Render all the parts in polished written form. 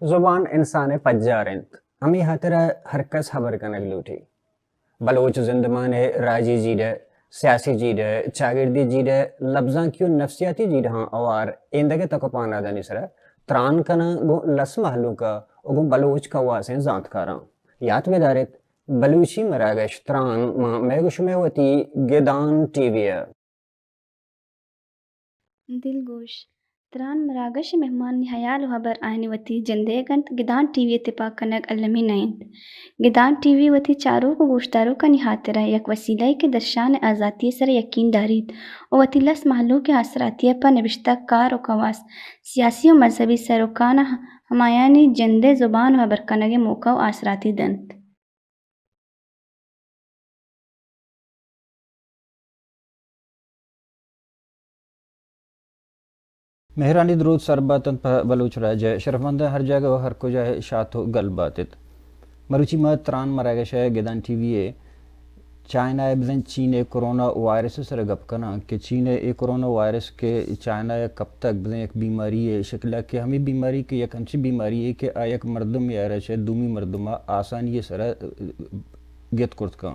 زبان انسان پجارند امی حترہ ہرکس خبر کنگ لوٹی بلوچ زندمان راجی جیڈ سیاسی جیڈ چاگردی جیڈ لفظاں کیوں نفسیاتی جیڈ ہاں اوار ایندگے تک پانا دانی سرہ تران کنا گو لس محلو کا اگو بلوچ کا واسیں زانت کاراں یاد میں دارت بلوچی مراگش تران ماں میگوش میں ہوتی گیدان ٹی وی دل گوش تران مراگش مهمان نهيال وهبر آهني وتي جنديگنت گدان ٹی وی اتفاق کنگ علمی نائند گدان ٹی وی وتی چارو کو گوشتارو کا نہاترہ یک وسیلہ کے درشان آزادی سر یقین دارید و وتی لس محلو کے اثراتیہ پر نوشتہ کار و کواس سیاسی و مذہبی سروکان ہمایانی جندے زبان وہبر کنگ موقع و اثراتی دنت مہرانی درود سرباتن بلوچ راجہ شرفمند ہر جگہ و ہر کو جائے شاتو گل باتت مروچی ما تران مراگش ہے گدان ٹی وی ہے چائنا بزن چین کرونا وائرس سر گپ کنا کہ چین کرونا وائرس کے چائنا کب تک بزن ایک بیماری ہے شکلہ کہ ہمیں بیماری کہ یک انچی بیماری ہے کہ ایک مردم یا رچے دومی مردمہ آسانی سر گت کرت کن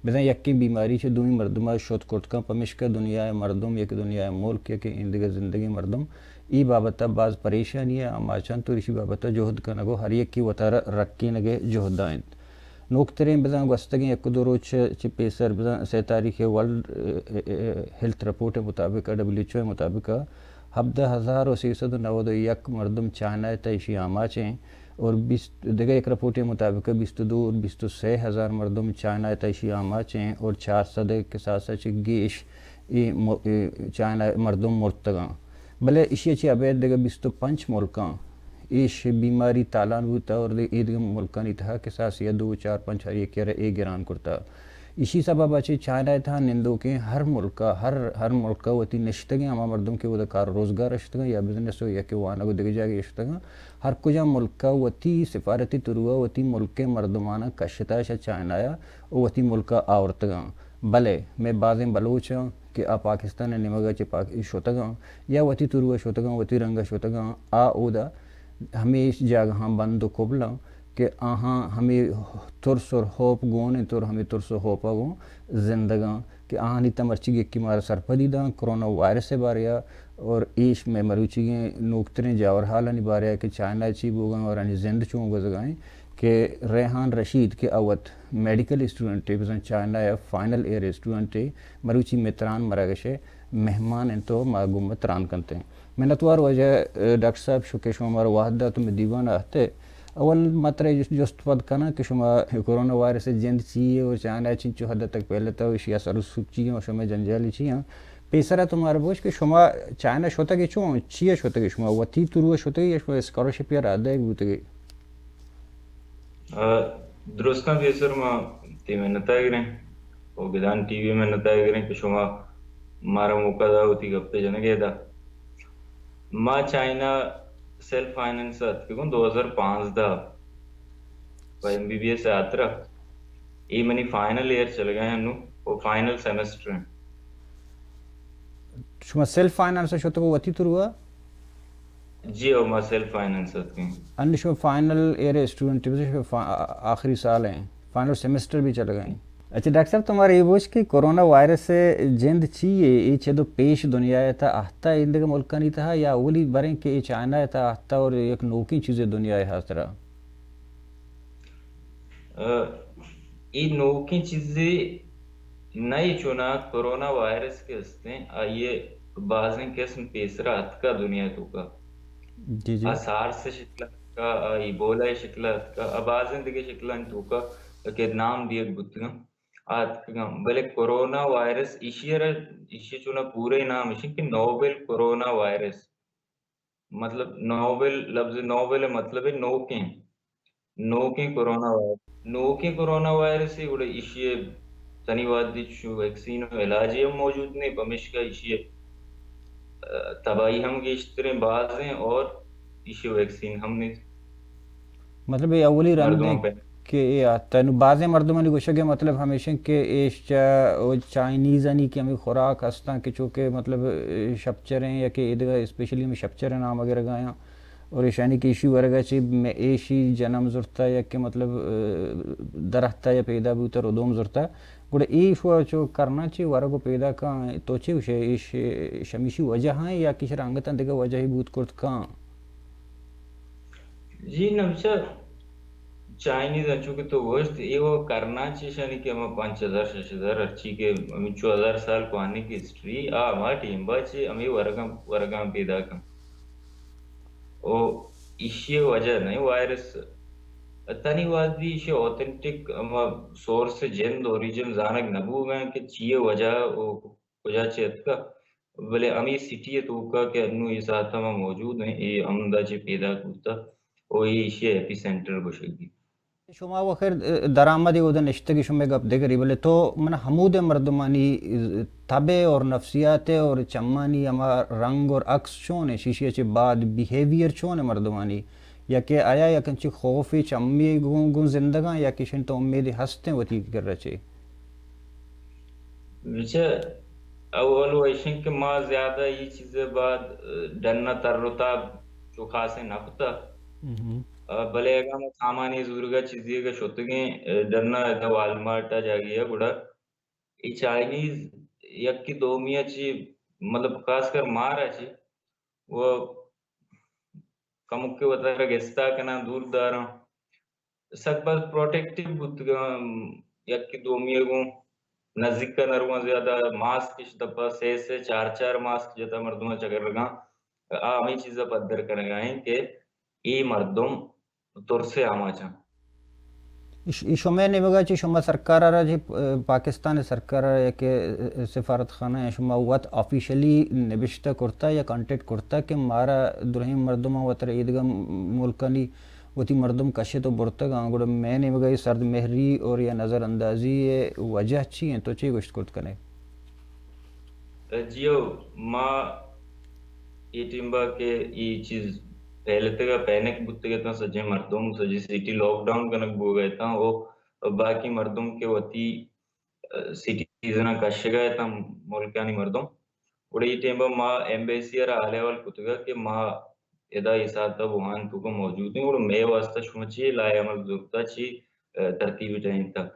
بزن یکی بیماری چھ دومی مردمہ شد کرت کن پمشکہ دنیا مردم یک دنیا ملک یک اندگی زندگی مردم ای بابتا بعض پریشانی ہے اما چند تو اسی بابتا جہد کنگو ہر یک کی وطار رکی نگے جہد دائیں نوکترین بزن گوستگیں یک دو روچ چی پیسر بزن سی تاریخ ورلڈ ہیلتھ رپورٹ مطابق WHO مطابق 17,391 مردم چائنا تیشی آما چیں اور دیگر ایک رپورٹ مطابق 22 اور 23 ہزار مردم چائنا تیشی آما چیں اور 400 کے ساتھ ساتھ گیش چائنا مردم مرتگاں بلے اسی چی عبید دیگر 25 ملکاں ایش بیماری تالان ہوتا اور دیگر ملکانی تھا کہ ساسی 2 4 5 ہر ایک ایک گران کرتا اسی سبب اچھی چائنا تھا نندوں کے ہر ملکہ وتی نشتگیں ہما مردم کے وہ کار روزگار اشتگاں یا بزنس ہو یا کہ وانا کو دیگر جاگے اشتگاں ہر کجا ملکہ وتی سفارتی تروا وتی ملک مردمانہ کشتا شا چائنا یا وتی ملکہ آورتگاں بلے میں بعضیں بلوچاں کہ پاکستان نمگا چی شوتگاں یا وتی تروا شوتگاں وتی رنگا شوتگاں اودا ہمیں اس جاگہاں بند قبلاں کہ آہاں ہمیں ترس اور ہوپ گون تو ہمیں ترس و ہوپا گون زندگاں کہ آہاں نیتا مرچی گے کی مارا سرپدیداں کرونا وائرس سے باریا اور ایش میں مروچی گے نوکترین جاور حالانی باریا کہ چائنا چی بوگاں اور انہی زند چون گزگائیں کہ ریحان رشید کے اوت میڈیکل اسٹوڈنٹ بزن چائنا یا فائنل ایئر اسٹوڈنٹ مروچی متران مراگشے مہمان ان تو معگوم متران کنتے ہیں منتوار وجہ ڈاکٹر صاحب شکے شما واحدہ تم دیوان آتے اول مطرح جست پد کنا کہ شما کرونا وائرس جند چیئے اور چائنا چنچو حد تک پہلے تا وشیا سرسوک چیئے اور شما جنجالی چیئے پیسرہ تمہارا بوش کہ شما چائنا شوتا گی چون چیئے شوتا گی شما وطی تروا شوتا گی یا شما اسکارشپ یا رادہ ایک بوتا گی درستان پیسر ما تی میں نتائے گریں اور گدان ٹی وی میں نتائے گریں کہ شما مارا موقع دا ہوتی گپتے جنگے دا ما چائنا سیلف فائننس اتکن 2015 ایم بی بی ایس آترا ای منی فائنل ایئر چل گئے ہیں اور فائنل سیمسٹر ہیں شما سیلف فائننس شوتا کو وطی تروا جی اور ما سیلف فائننس اتکن انڈ شما فائنل ایئر اسٹوڈنٹ آخری سال ہیں فائنل سیمسٹر بھی چل گئے ہیں اچھا ڈاکٹر صاحب تمہارا یہ بوجھ کہ کرونا وائرس سے جند چیئے یہ چھے پیش دنیا تھا آہتا اندگا ملکہ نہیں تھا یا اولی بریں کہ یہ چائنا تھا آہتا اور ایک نوکی چیزیں دنیا ہے حاصرہ یہ نوکی چیزیں نئی چونا کرونا وائرس کے ہستے آئیے بعضیں قسم پیسرہ اتکا دنیا تو کا جی جی آثار سے شکلہ ka Ebola shikla ka abazin dige shikla tuka ke naam diye gutga at bale corona virus ishi chuna pure naam ishi ki novel corona virus मतलब नोवेल लफ्ज नोवेल मतलब है नोके कोरोना वायरस नोके कोरोना वायरस ഇവിടെ ഇഷിയെ തനിവാദിച്ചു വാക്സിനോ ഇലാജിയം मौजूद नहीं बमिश का इशिये तबाही हम के इश्तरे बाज हैं और इशे वैक्सीन हमने मतलब ये अवली रंग मर्दों ने पे कि तनु बाज़े मर्दों ने गुस्सा के मतलब हमेशा के एश चाइनीज़ आनी कि हमें खुराक हस्ता कि चूँकि मतलब शपचर हैं या कि इधर स्पेशली हमें शपचर नाम वगैरह गाया और ईशानी की इशू वगैरह ची में एशी जन्म जुरता या कि मतलब दरख्ता या पैदा भी उतर उदोम जुरता गुड़े ईश वो जो करना चाहिए वारा को पैदा का तो चाहिए उसे इश शमीशी वजह है या किसी रंगत अंदर का वजह ही बहुत कुछ का जी नमसा चाइनीज अंचू के तो वर्स्ट ये वो करना चाहिए शानी कि हम 5000 6000 अच्छी के हम 4000 साल को आने की हिस्ट्री हमारा टीम बाची हमें वरगम पैदा कर ओ इशे वजह नहीं वायरस तनिवादी इशे ऑथेंटिक सोर्स से जेंद ओरिजिन जानक नबू में कि चीये वजह ओ वजह चेत का भले अमी सिटी तो का के अन्नु ये साथ में मौजूद है ये अमदा चे पैदा करता ओ ये इशे एपिसेंटर बशेगी شما و خیر درآمدی و نشته که شما گپ دیگری بله تو من حمود مردمانی طبع اور نفسیات اور چمانی اما رنگ اور عکس چونه شیشی چه بعد بیهیویر چونه مردمانی یا که آیا یا کنچی خوفی چمی گون زندگان یا کشن تو امیدی هستے وتی کر رچے وچه اول ویشن که ما زیادہ یہ چیزیں بعد ڈرنا ترتا جو خاصے نفتا भले अगर मैं सामान्य जरूरत चीजें का शोतगे डरना है वालमार्ट जा गया गुड़ा ये चाइनीज एक की दो मिया ची मतलब खासकर मार है वो कमुक के बता रहा गेस्टा के ना दूर दारा सब बस प्रोटेक्टिव बुद्ध एक की दो मिया को नजदीक का नरवा ज्यादा मास्क इस दफा से 4 मास्क जता मर्दों चकर लगा हमें चीजें पद्धर करेगा है कि ये मर्दों तुरसे आमाचा شما نمیگه چی شما سرکار را جی پاکستان سرکار را که سفارت خانه شما وقت آفیشلی نوشته کرتا یا کانٹیکٹ کرتا کہ مارا درہیم مردم و تر ایدگا ملکانی وتی مردم کشے تو برتا گا گوڑا میں نمیگه سرد مہری اور یا نظر اندازی وجہ چی ہیں تو چی گوشت کرت کنے جیو ما یہ ٹیمبا کہ یہ چیز پہلے تک پینک بوتے گئے تھا سجے مردوں سجی سٹی لاک ڈاؤن کنک بو گئے تھا وہ باقی مردوں کے وتی سٹیزنا کش گئے تھا ملکانی مردوں اور یہ ٹائم ما ایمبیسی را لیول کتگا کہ ما ادا اساتا وہاں تو کو موجود ہیں اور میں واسطہ شمچی لائے عمل ضرورتا چی ترتیب ٹائم تک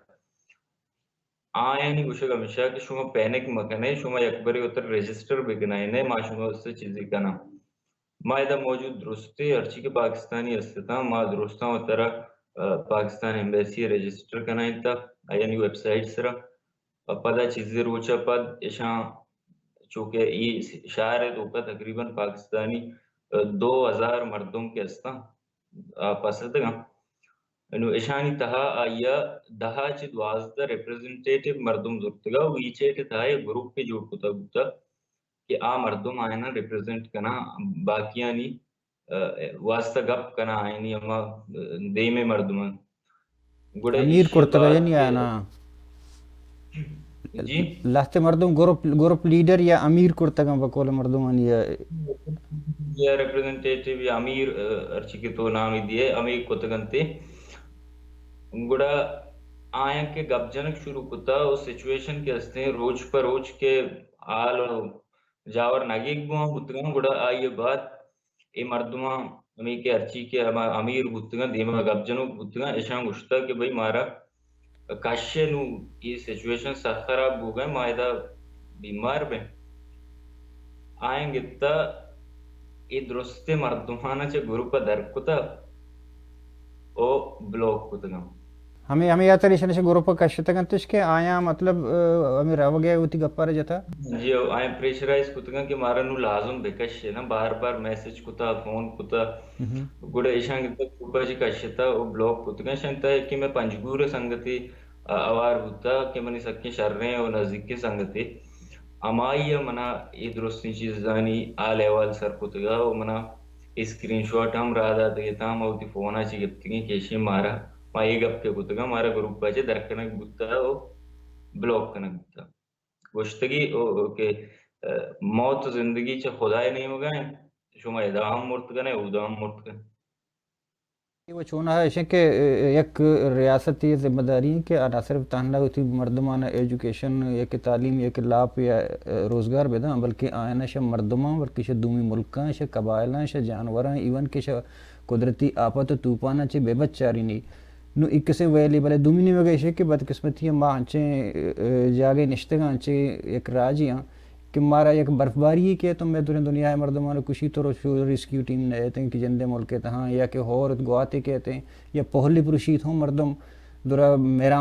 آیا نہیں گوشہ ہمیشہ کہ شما پینک مکنے شما اکبری اتر رجسٹر بکنائے نے ما شما اس سے چیزی کنا ما ادا موجود درستے ارچی کے پاکستانی استتا ما درستا و طرح پاکستان ایمبیسی رجسٹر کنائیں تا یعنی ویب سائٹ سرا پدا چیزیں روچا پد اشان چونکہ یہ شہر ہے تو کا تقریباً پاکستانی 2000 مردوں کے استا پسد گا انو اشانی تہا آیا دہا چی 12 ریپریزنٹیٹیو مردم زرتگا ویچے کے تہا یہ گروپ پہ جوڑ کتا گتا کہ مردم آئینا ریپریزنٹ کنا باقیانی واسطہ گپ کنا آئینی اما دیمے مردم امیر کرتگا یعنی آنا جی لاستے مردم گروپ لیڈر یا امیر کرتگا بکول مردم یا ریپریزنٹیٹیو یا امیر ارچی کے تو نامی دیئے امیر کتگنتے گڑا آیا کے گپ جنک شروع کتا اس سچویشن کے ہستے ہیں روج پر روج کے حال جاور نگیگ بوہاں بودگاں گڑا آئیے بات اے مردماں ہمیں کے ارچی کے امیر بودگاں دیمہ گپ جنک بودگاں ایشان گشتا کہ بھئی مارا کاشے نو یہ سچویشن سخت خراب ہو گئے مائدہ بیمار بے آئیں گتا یہ درستے مردمانا چے گروپا در کتا او بلوک کتا گا हमें या तरी शने ग्रुप कशतगंतश के आया मतलब हमें रव गया होती गप्पा जता जी आई प्रेशराइज कुतगा कि मारा नु लाजुम बेकश ना बार बार मैसेज कुता फोन कुता गुडे इशांग कुपाजी कशता ओ ब्लॉक कुतगा शंता है कि मैं पंजगूर संगति अवार बुता कि मनी सक्के शर्रे और नजदीक के संगति अमाई मना ये दुरुस्ती चीज जानी आ लेवल सर कुतगा ओ मना स्क्रीनशॉट हम राधा देता हम औती फोन आची गप्तिगी केशी मारा माई गप्ते कुतगा मारा ग्रुप बाजे दरकनक बुता ओ ब्लॉक कनक बुता गोश्तगी के मौत जिंदगी च खुदाई नहीं होगा शुमा इदाम मुर्तगने उदाम मुर्तगन वो चोना है ऐसे कि एक रियासती जिम्मेदारी है कि ना सिर्फ तहना होती मर्दमाना एजुकेशन या कि तालीम या कि लाभ या रोज़गार बेदा बल्कि आयना शे मर्दमा बल्कि शे दूमी मुल्का शे कबायला शे जानवरा इवन के शे कुदरती आफत तूफाना चे बेबचारी नहीं नु एक से वैली भले दूमी नहीं वगैरह शे कि बदकिस्मती माँ चे जागे निश्तगा चे एक राजियाँ कि मारा एक बर्फबारी के तो मैं दुनिया मर्दमान कुशी तो रेस्क्यू टीम ने कहते हैं कि जंदे मुल्क कहते हैं या कि और गुआते कहते हैं या पहली पुरुषीत हों मर्दम दुरा मेरा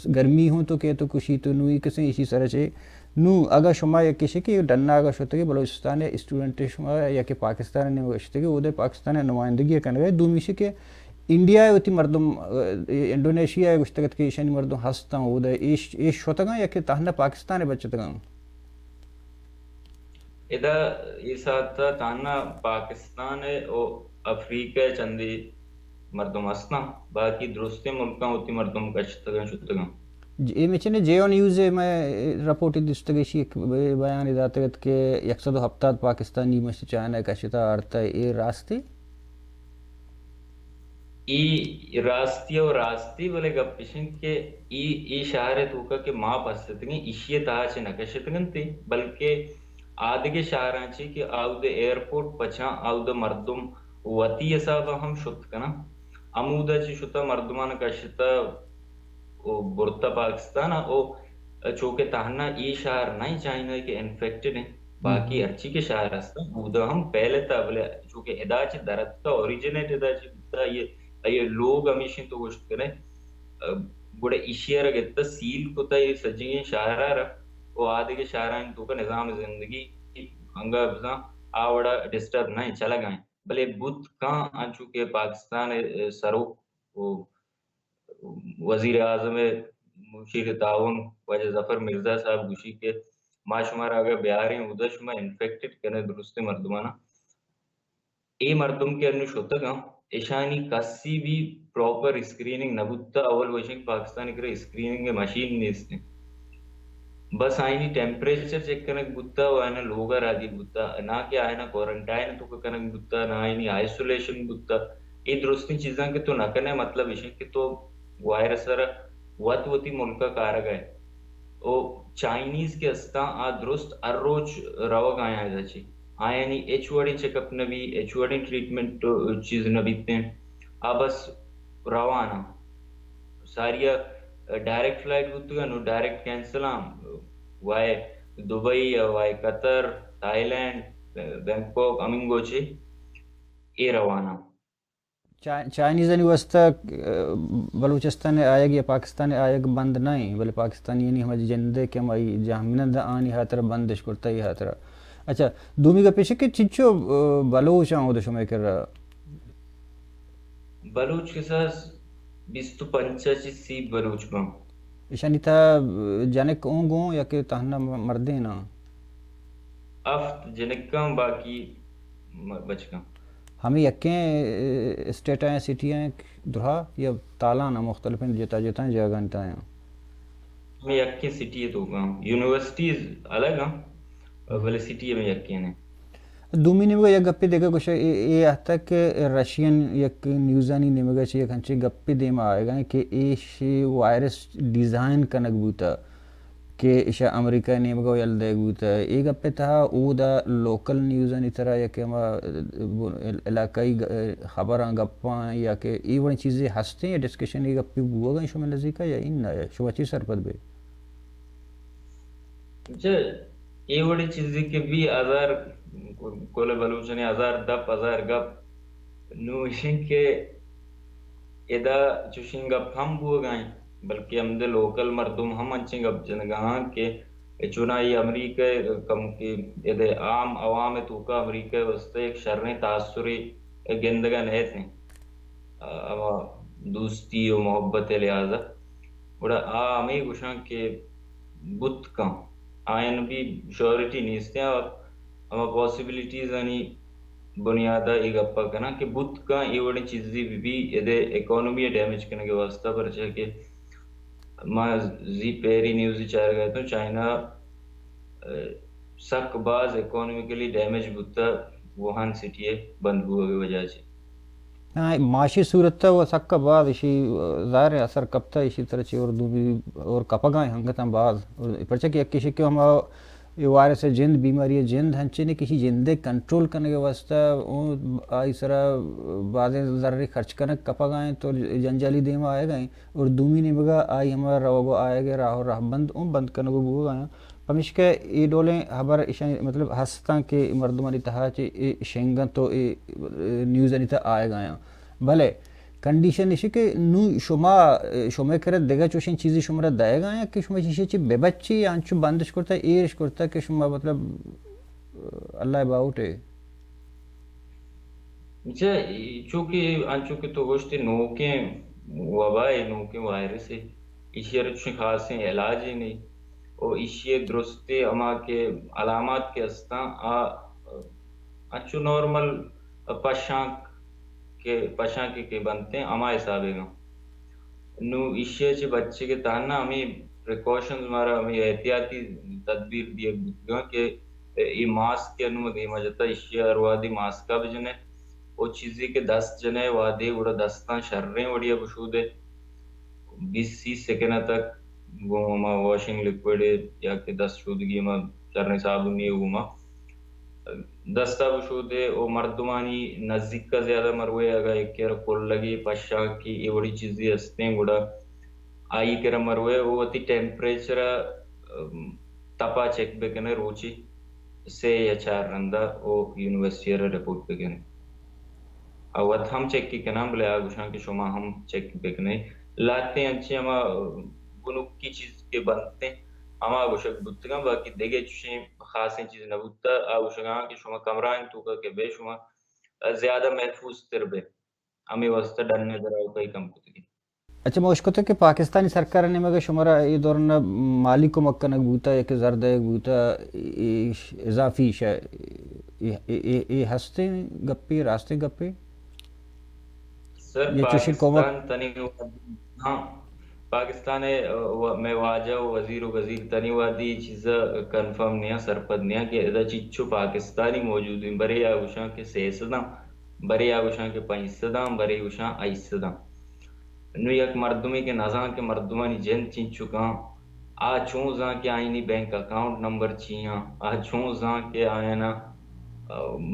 गर्मी हो तो कहते कुशी तो नुई किसी इसी तरह से नू अगर शुमा या किसी की डन्ना अगर शुते कि बलूचिस्तान स्टूडेंट शुमा या कि पाकिस्तान ने वशते कि उधर पाकिस्तान नुमाइंदगी करने गए दूमी से के इंडिया होती मर्दम इंडोनेशिया गुश्तगत के ईशानी मर्दम हंसता हूँ उधर इस शोतगा या कि ताहना पाकिस्तान बच्चतगा इदा ये साथ ताना पाकिस्तान है और अफ्रीका चंदी मर्दम हंसना बाकी दुरुस्ते मुल्का होती मर्दम कशतगा शुतगा ये में जे ओ न्यूज़ में रिपोर्ट दिस्तगेशी एक बयान इदातगत के 100 हफ्ता पाकिस्तानी में से चाइना का शिता अर्थ है ये रास्ते ई रास्ती और रास्ती बोले गप्पिशन के ई शहर तूका के माँ पसतगे इशिये ताचे नकशतगंती बल्कि आदगे शहरांची कि आउद एयरपोर्ट पछा आउद मर्दम वती यसाब हम शुत कना अमूदाची शुता मर्दमान कशता ओ बुरता पाकिस्तान ओ चोके ताहना ई शहर नहीं चाइना के इन्फेक्टेड है बाकी अच्छी के शहर हस्ता उदा हम पहले तबले चोके इदाची दरत का ओरिजिनेट इदाची ये लोग हमेशा तो गोष्ट करें गुड़े इशियर गेत्ता सील कोता ये सजिए शहर वो आदि के शहरान तो का निजाम जिंदगी अंगा बजा आवड़ा डिस्टर्ब नहीं चला गए भले बुत कहाँ आ चुके पाकिस्तान सरो वो वजीर आजम मुशीर ताउन वजह जफर मिर्जा साहब गुशी के माशुमार अगर बिहार हैं उधर शुमा इन्फेक्टेड करने दुरुस्ते मर्दमाना ए मर्दम के अन्य शोतगा ईशानी कसी भी प्रॉपर स्क्रीनिंग नबुत्ता अवल वशिंग पाकिस्तान के स्क्रीनिंग मशीन नहीं बस आईनी टेम्परेचर चेक करने बुत्ता वो आयना लोगा राजी बुत्ता ना कि आयना क्वारंटाइन तो करने बुत्ता ना आईनी आइसोलेशन बुत्ता ये दुरुस्ती चीज़ां के तो ना करने मतलब इशे के तो वायरस वती मुल्का कारग है ओ चाइनीज के अस्ता आ दुरुस्त हर रोज रवग आया जाची आयानी एचओडी चेकअप नबी एचओडी ट्रीटमेंट चीज नबीते आ बस रवाना सारिया डायरेक्ट फ्लाइट बुतगा no direct cancel via Dubai via Qatar Thailand Bangkok अमिंगोचे ए रवाना चाइनीज़ व्यवस्था बलूचिस्तान आयग या पाकिस्तान आयग बंद नहीं बोले पाकिस्तानी नहीं हमारी जंदे के हमारी जहामिनद आनी हाथर बंदिश करता ही हाथर अच्छा दूमी का पेशे के चिच्चो बलूच आऊँ दशो में कर बलूच के साथ 285 सी बलूच बम ईशानी था जाने कौन गो या कि ताहना मर्दे ना अफ्त जनकम बाकी बचका हमें यकें स्टेट हैं सिटी हैं दुहा या ताला ना मुख्तलिफ जता जता जगह हैं मैं यके सिटी है तो यूनिवर्सिटीज अलग हैं वाले सिटी में यके ने दूमी ने या गप्पे देखा कुछ ये आता कि रशियन एक न्यूज़ानी ने मगर चाहिए कंचे गप्पे दे में आएगा कि ये वायरस डिज़ाइन कनक बूता कि इशा अमेरिका ने मगर यल दे बूता ये गप्पे था उदा लोकल न्यूज़ानी तरह या कि हम इलाकाई खबरां गप्पां या कि ये वाली चीज़ें हंसते हैं डिस्कशन ये गप्पे हुआ गए शो में नज़ीका या इन ना शो अच्छी सरपद बे ये वाली चीज़ें के भी आधार कोले बलूचने 1010 गप नुशिन के ادا چوشنگ گپ ہم بو گائیں بلکہ ہم دے لوکل مردم ہم انچنگ گپ جنگاں کہ چنائی امریکہ کم کی ادے عام عوام توکا امریکہ وسط ایک شرنے تاثری گندگان ہے تھے اما دوستی و محبت لہذا بڑا ہمیں گوشاں کہ بت کم آئین بھی شورٹی نیستے ہیں اور اما پاسبلیٹیز آنی بنیادہ ای گپا کنا کہ بت کا یہ وڑی چیزی بھی ادے اکانومی ڈیمیج کرنے کے واسطہ پر چاہ کہ ما زی پیری نیوزی چاہ گئے تو چائنا سک باز اکانومیکلی ڈیمیج بتا ووہان سٹی بند ہوا کی وجہ سے معاشی صورت تھا وہ سک کا بعد اسی ظاہر ہے اثر کب تھا اسی طرح چی اردو بھی اور کپگائیں ہنگتاں بعد پرچہ کہ کسی کے ہم یہ وائرس جند بیماری جند ہنچے نے کسی جندے کنٹرول کرنے کے واسطہ آئی سرا بعض ذرے خرچ کرنے کپگائیں تو جنجالی دیما آئے گئیں اور دومی نے بگا آئی ہمارا روگو آئے گئے راہ راہ بند کرنے کو بگو گئیں ہمیش کہ یہ ڈولیں خبر مطلب ہستاں کہ مردمانی تہا چی شنگن تو نیوز نہیں تھا آئے گئے بھلے کنڈیشن اسی کہ نو شما کرت دیگا چوشین چیزی شما دائے گا یا کہ شما چیزی چی بے بچی آنچو بندش کرتا ہے ایرش کرتا ہے کہ شما مطلب اللہ باؤٹ ہے اچھا چونکہ آنچو کہ تو گوشتی نوکیں وبائے نوکیں وائرس ہے اسی رچن خاص علاج ہی نہیں اور اسی درستے اما کے علامات کے استان انچو نارمل پشاں کے بنتے ہیں اما حسابے گا نو اسی چی بچے کے تانا ہمیں پریکاشنز ہمارا ہمیں احتیاطی تدبیر دیا گا کہ یہ ماسک کے انو دیما جاتا اسی اروادی ماسک کا بجنے وہ چیزی کے 10 جنے وادی وڑا 10 تاں شرریں وڑیا بشودے 20-30 سیکنڈ تک وہ ما واشنگ لیکوڈ یا کہ 10 شودگی ما چرنے صابن نہیں ہوما دستا بشودے او مردمانی نزدیک کا زیادہ مروے اگا ایک کیر کل لگی پشا کی یہ بڑی چیزیں ہستے ہیں گوڑا آئی کیر مروے وہ تی ٹیمپریچر تپا چیک بکنے روچی سے یا 4 رندہ او یونیورسٹی رپورٹ بکنے اوت ہم چیک کی کنام بلے آگوشان کی شما ہم چیک بکنے لاتے ہیں انچی ہما گنوک کی چیز کے بنتے ہیں ہما آگوشک بودتگاں باقی دیگے چوشیں خاصیں چیز نبودتا آگوشگاں کی شما کمرائن توکا کہ بے شما زیادہ محفوظ تر بے ہمیں واسطہ ڈننے دراؤ کئی کم کتگی اچھا میں اشکتا کہ پاکستانی سرکار نے مگر شمارا یہ دورن مالی کو مکنک بوتا ایک زرد ایک بوتا اضافی یہ ہستے گپے راستے گپے سر پاکستان تنی ہاں پاکستان میں واجہ وزیر و وزیر تنی وادی چیز کنفرم نیا سرپد نیا کہ ادا چیچو پاکستانی موجود ہیں برے آگوشاں کے سیسداں برے آگوشاں کے پینسداں برے آگوشاں ایسداں نو یک مردمی کے نظام کے مردمانی جن چین چکاں آ چونزاں کے آئینی بینک اکاؤنٹ نمبر چیاں آ چونزاں کے آئینا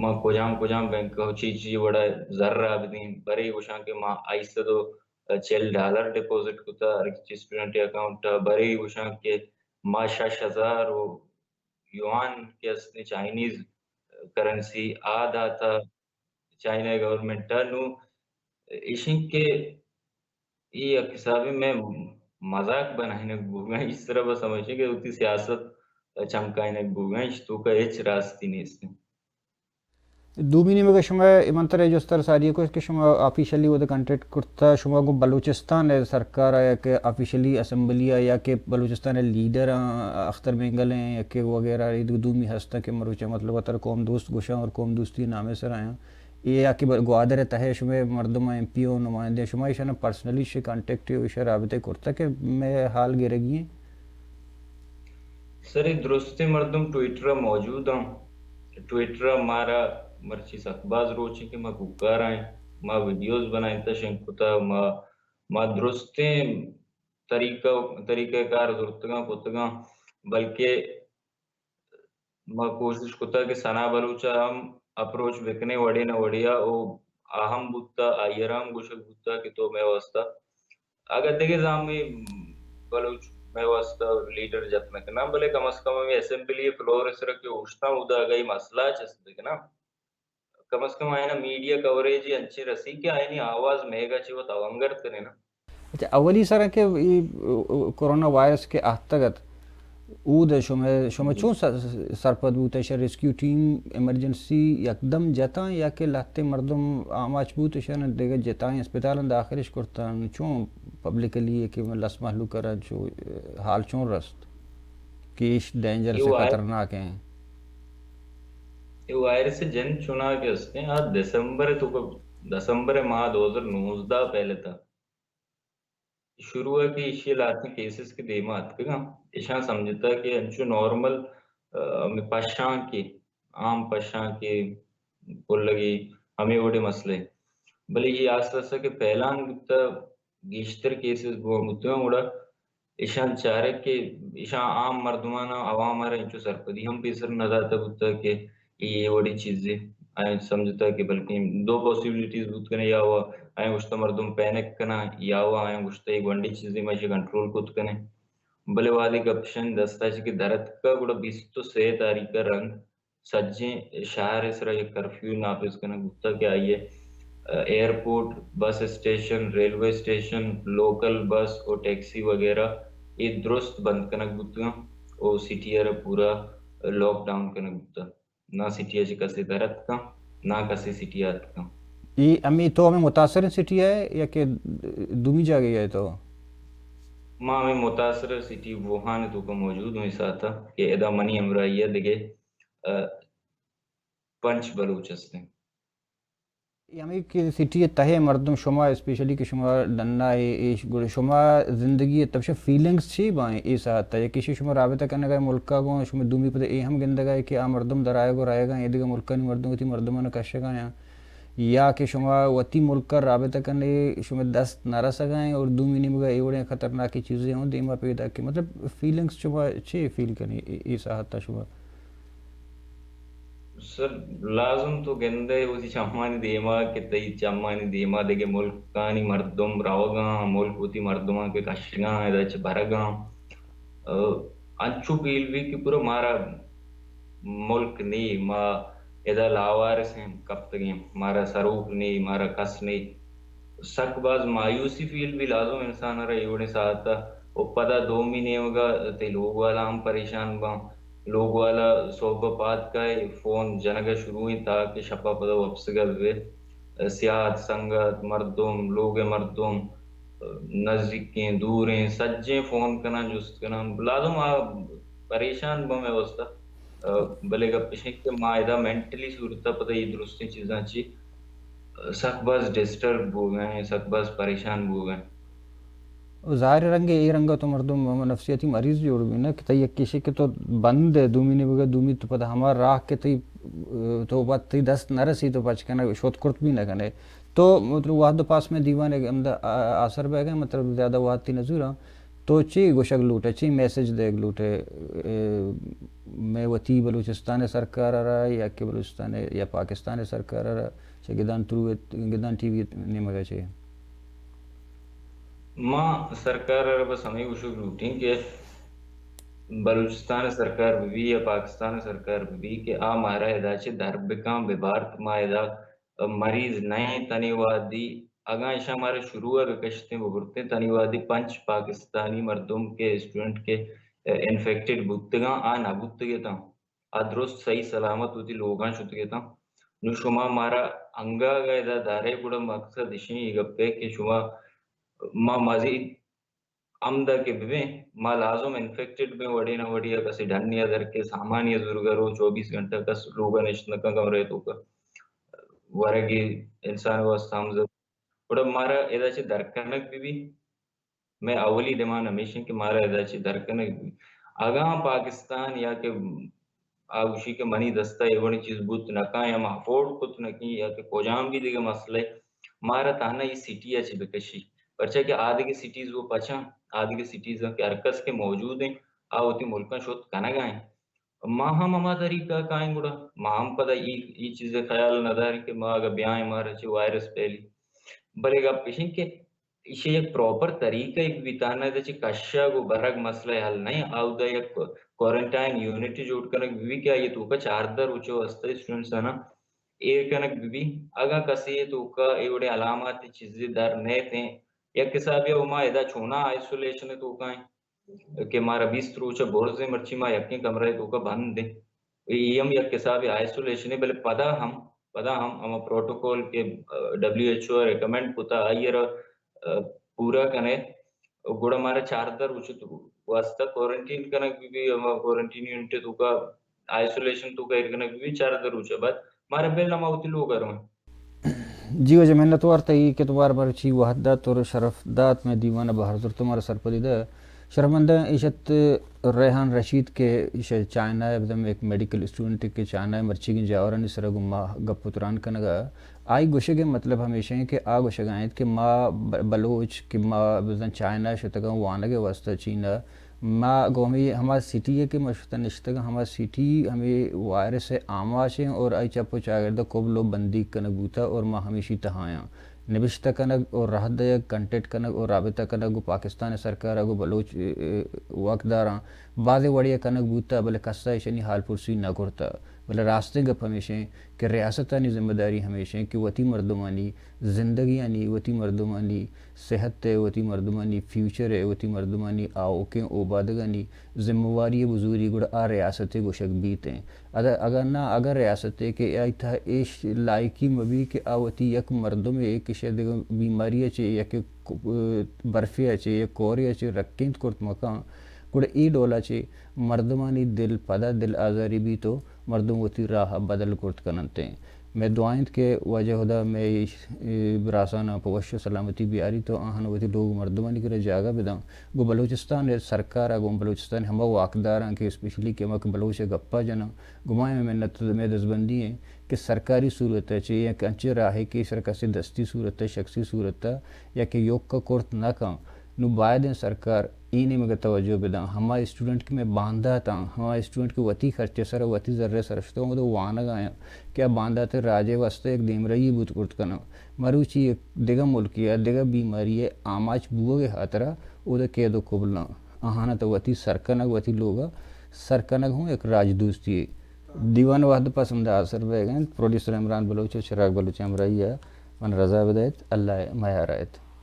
ما کجام بینک ہو چیچی بڑا ذرہ بدین بری وشاں کے ما $800 ڈپوزٹ کتا رکچی اسٹوڈنٹ اکاؤنٹ بری وشاں کے ما 6,000 یوان کے اسنے چائنیز کرنسی آدھا تھا چائنا گورنمنٹ نو ایشن کے یہ حسابی میں مذاق بنائنے گوگاں اس طرح بس سمجھے کہ اتی سیاست چمکائنے گوگاں اس تو کا ایچ راستی نہیں اس نے دو مہینے میں شما منتر جو استر ساری کو اس کے شما آفیشلی وہ کنٹیکٹ کرتا شما کو بلوچستان سرکار ہے کہ آفیشلی اسمبلی یا کہ بلوچستان لیڈر اختر مینگل ہیں یا کہ وغیرہ دو می ہستا کہ مروچہ مطلب اتر قوم دوست گوشاں اور قوم دوستی نامے سر آیا یہ یا کہ گوادر تہے شما مردم ایم پی او نمائندے شما ایشانا پرسنلی سے کنٹیکٹ ایشا رابطے کرتا کہ میں حال گرے گی سر درست مردم ٹویٹر موجود ہوں ٹویٹر ہمارا مرچی سکباز روچی کہ ما ککار آئیں ما ویڈیوز بنائیں تشن کتا ما درستیں طریقہ کار درستگاں کتگاں بلکہ ما کوشش کتا کہ سنا بلوچا ہم اپروچ بکنے وڑی نہ وڑیا او اہم بوتا آئیرام گوشک بوتا کہ تو میں واسطہ اگر دیکھے زامی بلوچ میں واسطہ لیڈر جت میں کنا بلے کم از کم میں اسمبلی فلور اس رکھے اوشتا ہودا گئی مسئلہ چست دیکھنا कम से कम ఆయన మీడియా కవరేజ్ అంచి రసి కి ఆయన आवाज मेगा ची वो तवंगर तने ना अच्छा अवली सर के कोरोना वायरस के आहतगत ऊद शुमे चूँ सरपद बूते शर रेस्क्यू टीम इमरजेंसी यकदम जता या के लाते मर्दम आमाच बूते शर देगा जताएं अस्पताल दाखिलिश करता चूँ पब्लिक के लिए कि लस महलू करा जो हाल चूँ रस्त केश डेंजर से खतरनाक हैं ये वायरस से जन चुना के उसने आज दिसंबर माह 2019 पहले था शुरू है कि इशे लाते केसेस के देमात का इशा समझता कि अंशु नॉर्मल पशां के आम पशां के बोल लगी हमें वोड़े मसले भले ये आस्था के पहला गेश्तर केसेस मुद्दों उड़ा ईशान चारे के ईशा आम मर्दमाना आवाम हमारा इंचो सरपदी हम भी सर नदाता बुद्धा के ये बड़ी चीजें आए समझता कि बल्कि दो पॉसिबिलिटीज बुद्ध करने या हुआ आए उष्टा मर्दम पैनिक करना या हुआ आए उष्टा एक वंडी चीजें में कंट्रोल कुछ करने भले वाली गप्शन दस्ताज की दरद का गुड़ा 20 तो 6 तारीख का रंग सज्जे शहर इस रहा कर्फ्यू नाफिज करना बुद्धा के आइए airport bus station railway station local bus और टैक्सी वगैरह ये दुरुस्त बंद करना बुद्धा और सिटी पूरा लॉकडाउन करना बुद्धा ना सिटी कसे दरद का ना कसे सिटी का ये अमी तो हमें मुतासर सिटी है या कि दुमी जा गई है तो माँ में मुतासर सिटी वुहान तो का मौजूद हुई साथा कि एदा मनी अमराइया दिगे पंच बलूचिस्तान यामी कि सिटी तहे मर्दम शुमा स्पेशली कि शुमा डन्ना है गुड़ शुमा जिंदगी तब से फीलिंग्स छी बाएं इस आता है किसी शुमा राबता करने का मुल्का को शुमा दुमी पते ए हम गंदगा है कि आ मर्दम दराए को राएगा ये दिगा मुल्का नहीं मर्दम होती मर्दमान कशेगा या कि शुमा वती मुल्का राबता करने शुमा 10 नारा सगाएं और दुमी नहीं मगा एवड़े खतरनाक चीज़ें हों दिमा पैदा की मतलब फीलिंग्स शुमा छे फील करनी इस आता शुमा सर लाजम तो गंदे उसी चम्मानी देमा के तई चम्मानी देमा देगे मुल्क कानी मर्दम रावगा मुल्क उती मर्दमा के कशगा एदाच बरगा अंचु पीलवी की पूरा मारा मुल्क नहीं मा एदा लावारिस हैं कब तक मारा सरूप नहीं मारा कस नहीं सकबाज मायूसी फील भी लाजम इंसान रहा एवढे साथा वो पदा 2 महीने होगा ते लोग वाला हम परेशान बा लोग वाला सोबपात का फोन जनगा शुरू ही था कि शपा पदा वप्सगल वे सियात संगत मर्दों लोग मर्दों नजदीकें दूरें सज्जे फोन करना जुस्त करना लादम परेशान बम अवस्था भले गप्पे के मायदा मेंटली सूरत पता ये दुरुस्त चीज़ां ची सकबाज डिस्टर्ब हो गए सकबाज परेशान हो गए ज़ाहिर रंगे ये रंगा तो मर्दम नफसियाती मरीज जोड़ भी ना कि तय किसी के तो बंद है दूमी ने बगा दूमी तो पता हमारा राह के तय तो बात तय 10 नरसी तो बच के ना शोध कुर्त भी ना करने तो मतलब वाद पास में दीवान है अमदा आसर बह गए मतलब ज़्यादा वाद थी नजूरा तो ची गोशक लूटे ची मैसेज दे लूटे मैं वती बलूचिस्तान सरकार रहा या कि बलूचिस्तान या पाकिस्तान सरकार रहा गिदान थ्रू गिदान टीवी ने मगा चाहिए माँ सरकार बस हमें उशुक रूटीन के बलूचिस्तान सरकार भी या पाकिस्तान सरकार भी के आ मारा एदाचे दरबिका विभार्थ मा एदा मरीज नए तनीवादी अगा इशा हमारे शुरू है कश्ते बुरते तनीवादी 5 पाकिस्तानी मर्दों के स्टूडेंट के इन्फेक्टेड बुत्तगा आ ना बुत्तगेता आ दुरुस्त सही सलामत होती लोगां शुतगेता नु शुमा मारा अंगा गएदा दारे कुड़ा मकसद इशी गप्पे के शुमा माँ मजीद आमदा के बिवे माँ लाजम इन्फेक्टेड में वड़ी ना वड़ी कसी ढन्य दर के सामान्य जुर्गरो 24 घंटा कस लोगन इश्नका कमरे तो का वरगी इंसान अवस्था हम उड़ा मारा एदाचे दरकनक भी मैं अवली डिमांड हमेशा कि मारा एदाचे दरकनक भी आगा पाकिस्तान या के आगुशी के मनी दस्ता एवनी चीज बुत नका या अफोर्ड कुत नकी या के कोजाम भी दिगे मसले मारा ताना ये सिटी अच्छी बेकशी परचा के आदि की सिटीज वो पचा आदि की सिटीज के अरकस के मौजूद हैं आवती मुल्का शोध कना गए माहम अमा तरीका काएं गुड़ा माहम पता ये चीजें ख्याल नदार के माँ अगर ब्याह मारा चे वायरस पहली बरेगा पेशेंट के इसे एक प्रॉपर तरीका एक बिताना है जैसे कश्या को बरग मसला हल नहीं आउदा एक क्वारंटाइन यूनिट जोड़ कर भी क्या ये तो का 4 दर ऊंचे वस्ते स्टूडेंट्स है ना कनक भी अगा कसी तो का एवढे अलामत चीजें दर ने थे या किसा भी उमा एदा छोना आइसोलेशन तो का के मारा बिस्तरू च बोर्जे मर्ची मा यक्के कमरे तो का बंद दे यम या किसा भी आइसोलेशन बल पदा हम प्रोटोकॉल के WHO रेकमेंड पुता आयर पूरा कने गुड़ हमारे 4 दर उचित वास्ता क्वारंटीन कनक भी हम क्वारंटीन यूनिट तो का आइसोलेशन तो का कनक भी 4 दर उचित बात मारे बेल नमा उती लोग करो जी वजह मेहनत वार्ता के तुम्हार बरची वहदत और शरफदात में दीवाना बहादुर तुम्हारा सरपदीदा शर्मंदा इशत रेहान रशीद के इश चाइना एकदम एक मेडिकल स्टूडेंट के चाइना मर्ची की जावरन इस रगुमा गपुतरान कनगा आई गुशे के मतलब हमेशा है कि आ गुशे गायत कि माँ बलोच कि माँ बजन चाइना शतगा वाना के वास्ता चीना माँ गोमी हमारे सिटी है कि मशता निश्तगा हमारे सिटी हमें वायरस से आमाशें और आई चप्पो चागरदा कोबलो बंदी कनक बूता और माँ हमेशा तहाया नबिश्ता कनक और राहत दयक कंटेंट कनक और राबता कनक पाकिस्तान सरकार अगो बलोच वकदारा बादे वड़िया कनक बूता बले कस्सा शनी हाल पुरसी न करता बले रास्ते गप हमेशा कि रियासतानी जिम्मेदारी हमेशा कि वती मर्दमानी ज़िंदगी यानी वती मर्दमानी सेहत है वती मर्दमानी फ्यूचर है वती मर्दमानी आओके ओबादगानी जिम्मेवारी बुजूरी गुड़ आ रियासत गोशक बीत हैं अगर रियासत के आई था इस लायकी मबी के आवती यक मर्दों में एक शायद बीमारी अच्छे या कि बर्फी अच्छे या कोरी अच्छे रक्किंत कुर्त मकान गुड़ ई डोला चे मर्दमानी दिल पदा दिल आज़ारी भी तो मर्दों वती राह बदल कुर्त कनते हैं मैं दुआइंत के वजह होदा मैं बरासाना पवश्य सलामती बियारी तो आहन वती लोग मर्दमानी करे जागा बिदा गो बलूचिस्तान सरकार गो बलूचिस्तान हम वाकदार के स्पेशली के मक बलोच गप्पा जना गुमाए में मेहनत में दसबंदी है कि सरकारी सूरत है या कंचे राहे की सरकार से दस्ती सूरत है शख्सी सूरत है या कि योग का कोर्ट ना का नु बायद सरकार इन्हीं मगर तवज्जो बिदा हमारे स्टूडेंट के में बांधा था हमारे स्टूडेंट के वती खर्चे सर वती जर्रे सरश्तों को तो वाना गाया क्या बांधा थे राजे वास्ते एक देम रही बुत कुर्त करना मरुची एक दिगा मुल्क या दिगा बीमारी है आमाच बुआ के हाथरा उधर के दो कुबलना आहाना तो वती वती लोग सरकनक हूँ एक राजदूस्ती दीवान वाद पसंद आसर बैगन प्रोड्यूसर इमरान बलोच चिराग बलोच अमराई है मन रजा बदायत अल्लाह माया रायत